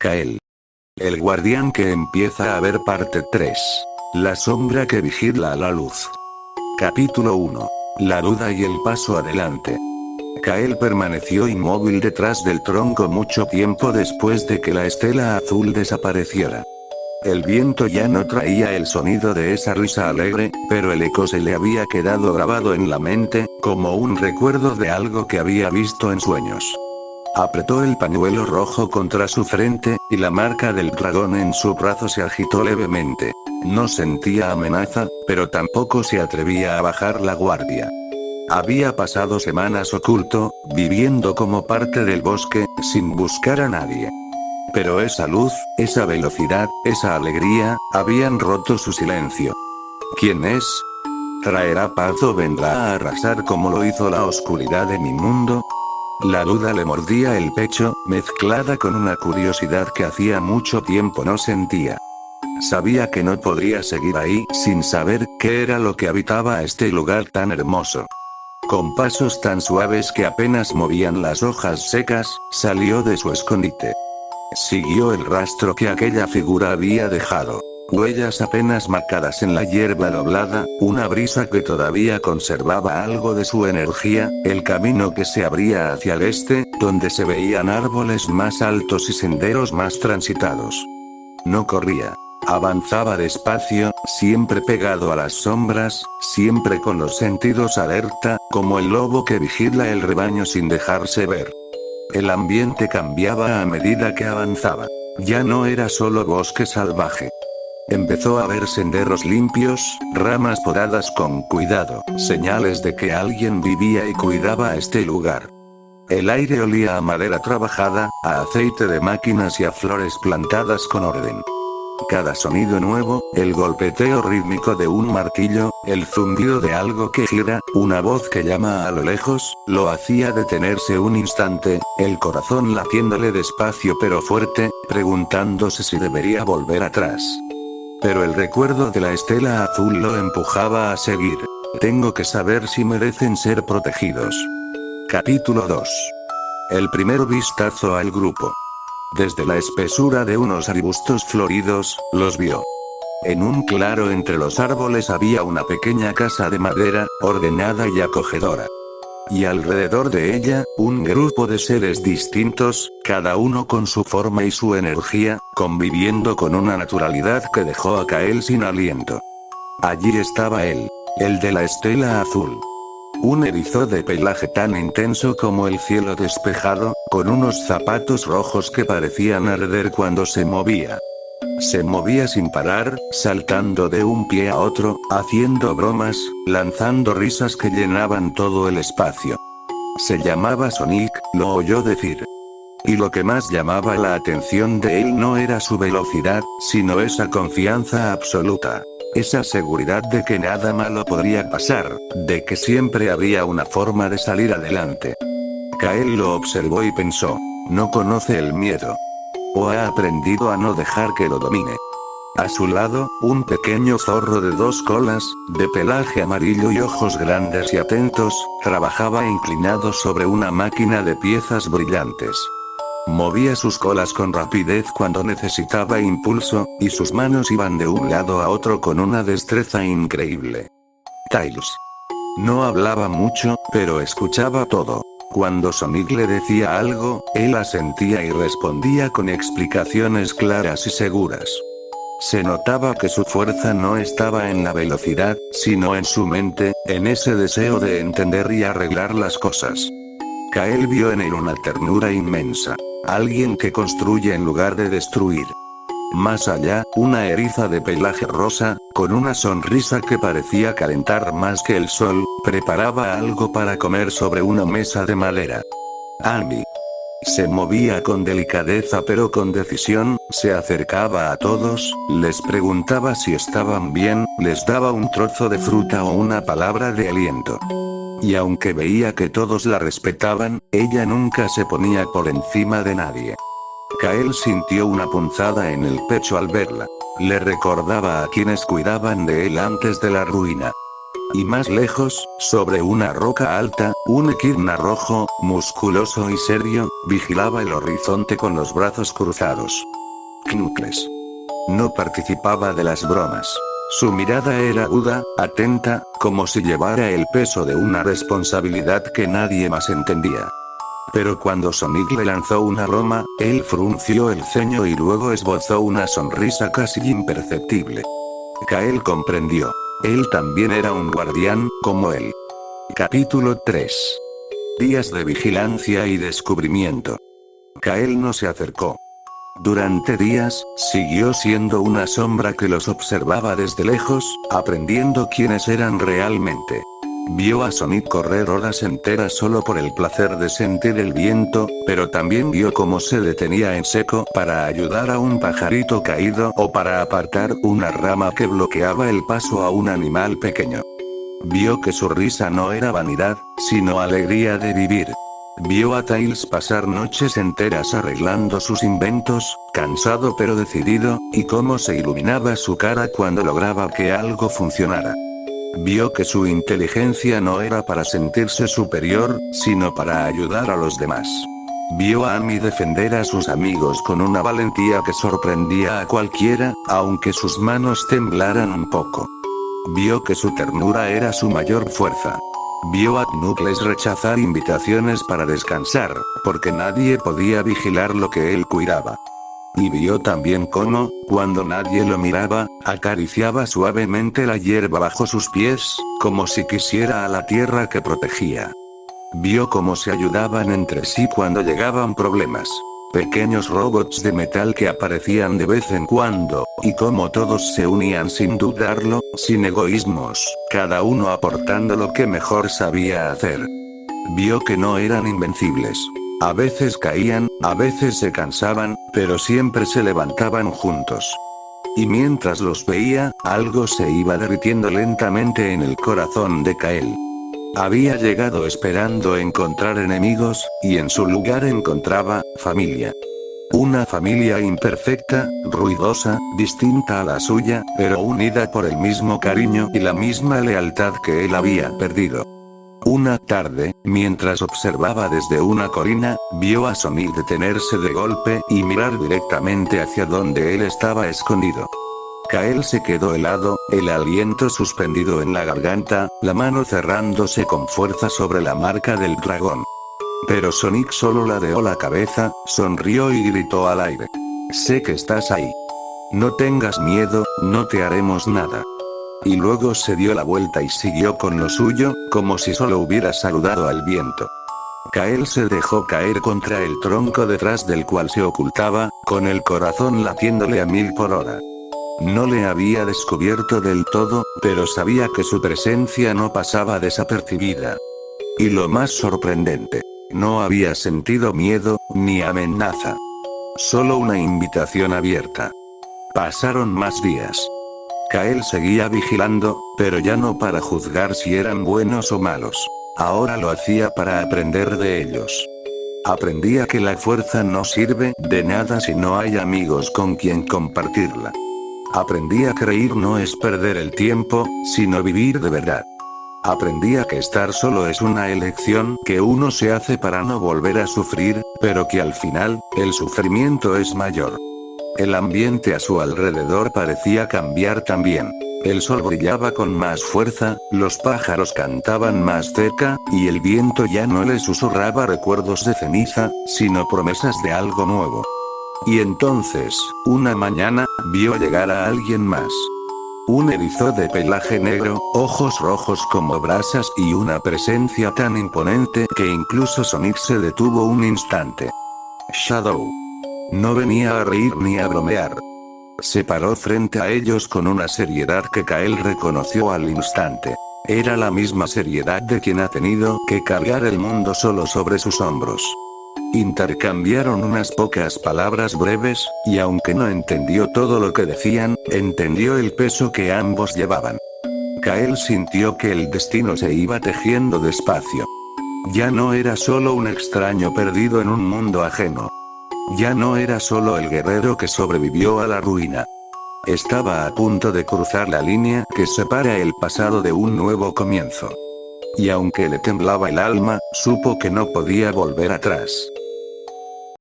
Kael. El guardián que empieza a ver parte 3. La sombra que vigila a la luz. Capítulo 1. La duda y el paso adelante. Kael permaneció inmóvil detrás del tronco mucho tiempo después de que la estela azul desapareciera. El viento ya no traía el sonido de esa risa alegre, pero el eco se le había quedado grabado en la mente, como un recuerdo de algo que había visto en sueños. Apretó el pañuelo rojo contra su frente, y la marca del dragón en su brazo se agitó levemente. No sentía amenaza, pero tampoco se atrevía a bajar la guardia. Había pasado semanas oculto, viviendo como parte del bosque, sin buscar a nadie. Pero esa luz, esa velocidad, esa alegría, habían roto su silencio. ¿Quién es? ¿Traerá paz o vendrá a arrasar como lo hizo la oscuridad de mi mundo? La duda le mordía el pecho, mezclada con una curiosidad que hacía mucho tiempo no sentía. Sabía que no podría seguir ahí sin saber qué era lo que habitaba este lugar tan hermoso. Con pasos tan suaves que apenas movían las hojas secas, salió de su escondite. Siguió el rastro que aquella figura había dejado. Huellas apenas marcadas en la hierba doblada, una brisa que todavía conservaba algo de su energía, el camino que se abría hacia el este, donde se veían árboles más altos y senderos más transitados. No corría. Avanzaba despacio, siempre pegado a las sombras, siempre con los sentidos alerta, como el lobo que vigila el rebaño sin dejarse ver. El ambiente cambiaba a medida que avanzaba. Ya no era solo bosque salvaje. Empezó a ver senderos limpios, ramas podadas con cuidado, señales de que alguien vivía y cuidaba este lugar. El aire olía a madera trabajada, a aceite de máquinas y a flores plantadas con orden. Cada sonido nuevo, el golpeteo rítmico de un martillo, el zumbido de algo que gira, una voz que llama a lo lejos, lo hacía detenerse un instante, el corazón latiéndole despacio pero fuerte, preguntándose si debería volver atrás. Pero el recuerdo de la estela azul lo empujaba a seguir. Tengo que saber si merecen ser protegidos. Capítulo 2. El primer vistazo al grupo. Desde la espesura de unos arbustos floridos, los vio. En un claro entre los árboles había una pequeña casa de madera, ordenada y acogedora. Y alrededor de ella, un grupo de seres distintos, cada uno con su forma y su energía, conviviendo con una naturalidad que dejó a Kael sin aliento. Allí estaba él, el de la estela azul. Un erizo de pelaje tan intenso como el cielo despejado, con unos zapatos rojos que parecían arder cuando se movía. Se movía sin parar, saltando de un pie a otro, haciendo bromas, lanzando risas que llenaban todo el espacio. Se llamaba Sonic, lo oyó decir. Y lo que más llamaba la atención de él no era su velocidad, sino esa confianza absoluta. Esa seguridad de que nada malo podría pasar, de que siempre habría una forma de salir adelante. Kael lo observó y pensó, no conoce el miedo. O ha aprendido a no dejar que lo domine. A su lado, un pequeño zorro de 2 colas, de pelaje amarillo y ojos grandes y atentos, trabajaba inclinado sobre una máquina de piezas brillantes. Movía sus colas con rapidez cuando necesitaba impulso, y sus manos iban de un lado a otro con una destreza increíble. Tails. No hablaba mucho, pero escuchaba todo. Cuando Sonic le decía algo, él asentía y respondía con explicaciones claras y seguras. Se notaba que su fuerza no estaba en la velocidad, sino en su mente, en ese deseo de entender y arreglar las cosas. Kael vio en él una ternura inmensa. Alguien que construye en lugar de destruir. Más allá, una eriza de pelaje rosa, con una sonrisa que parecía calentar más que el sol, preparaba algo para comer sobre una mesa de madera. Amy. Se movía con delicadeza pero con decisión, se acercaba a todos, les preguntaba si estaban bien, les daba un trozo de fruta o una palabra de aliento. Y aunque veía que todos la respetaban, ella nunca se ponía por encima de nadie. Kael sintió una punzada en el pecho al verla. Le recordaba a quienes cuidaban de él antes de la ruina. Y más lejos, sobre una roca alta, un equidna rojo, musculoso y serio, vigilaba el horizonte con los brazos cruzados. Knuckles no participaba de las bromas. Su mirada era aguda, atenta, como si llevara el peso de una responsabilidad que nadie más entendía. Pero cuando Sonic le lanzó una broma, él frunció el ceño y luego esbozó una sonrisa casi imperceptible. Kael comprendió. Él también era un guardián, como él. Capítulo 3. Días de vigilancia y descubrimiento. Kael no se acercó. Durante días, siguió siendo una sombra que los observaba desde lejos, aprendiendo quiénes eran realmente. Vio a Sonic correr horas enteras solo por el placer de sentir el viento, pero también vio cómo se detenía en seco para ayudar a un pajarito caído o para apartar una rama que bloqueaba el paso a un animal pequeño. Vio que su risa no era vanidad, sino alegría de vivir. Vio a Tails pasar noches enteras arreglando sus inventos, cansado pero decidido, y cómo se iluminaba su cara cuando lograba que algo funcionara. Vio que su inteligencia no era para sentirse superior, sino para ayudar a los demás. Vio a Amy defender a sus amigos con una valentía que sorprendía a cualquiera, aunque sus manos temblaran un poco. Vio que su ternura era su mayor fuerza. Vio a Knuckles rechazar invitaciones para descansar, porque nadie podía vigilar lo que él cuidaba. Y vio también cómo, cuando nadie lo miraba, acariciaba suavemente la hierba bajo sus pies, como si quisiera a la tierra que protegía. Vio cómo se ayudaban entre sí cuando llegaban problemas. Pequeños robots de metal que aparecían de vez en cuando, y cómo todos se unían sin dudarlo, sin egoísmos, cada uno aportando lo que mejor sabía hacer. Vio que no eran invencibles. A veces caían, a veces se cansaban, pero siempre se levantaban juntos. Y mientras los veía, algo se iba derritiendo lentamente en el corazón de Kael. Había llegado esperando encontrar enemigos, y en su lugar encontraba familia. Una familia imperfecta, ruidosa, distinta a la suya, pero unida por el mismo cariño y la misma lealtad que él había perdido. Una tarde, mientras observaba desde una colina, vio a Sonic detenerse de golpe y mirar directamente hacia donde él estaba escondido. Kael se quedó helado, el aliento suspendido en la garganta, la mano cerrándose con fuerza sobre la marca del dragón. Pero Sonic solo ladeó la cabeza, sonrió y gritó al aire. Sé que estás ahí. No tengas miedo, no te haremos nada. Y luego se dio la vuelta y siguió con lo suyo, como si solo hubiera saludado al viento. Kael se dejó caer contra el tronco detrás del cual se ocultaba, con el corazón latiéndole a 1000 por hora. No le había descubierto del todo, pero sabía que su presencia no pasaba desapercibida. Y lo más sorprendente, no había sentido miedo, ni amenaza. Solo una invitación abierta. Pasaron más días. Kael seguía vigilando, pero ya no para juzgar si eran buenos o malos. Ahora lo hacía para aprender de ellos. Aprendía que la fuerza no sirve de nada si no hay amigos con quien compartirla. Aprendía que reír no es perder el tiempo, sino vivir de verdad. Aprendía que estar solo es una elección que uno se hace para no volver a sufrir, pero que al final, el sufrimiento es mayor. El ambiente a su alrededor parecía cambiar también. El sol brillaba con más fuerza, los pájaros cantaban más cerca, y el viento ya no le susurraba recuerdos de ceniza, sino promesas de algo nuevo. Y entonces, una mañana, vio llegar a alguien más. Un erizo de pelaje negro, ojos rojos como brasas y una presencia tan imponente que incluso Sonic se detuvo un instante. Shadow. No venía a reír ni a bromear. Se paró frente a ellos con una seriedad que Kael reconoció al instante. Era la misma seriedad de quien ha tenido que cargar el mundo solo sobre sus hombros. Intercambiaron unas pocas palabras breves, y aunque no entendió todo lo que decían, entendió el peso que ambos llevaban. Kael sintió que el destino se iba tejiendo despacio. Ya no era solo un extraño perdido en un mundo ajeno. Ya no era solo el guerrero que sobrevivió a la ruina. Estaba a punto de cruzar la línea que separa el pasado de un nuevo comienzo. Y aunque le temblaba el alma, supo que no podía volver atrás.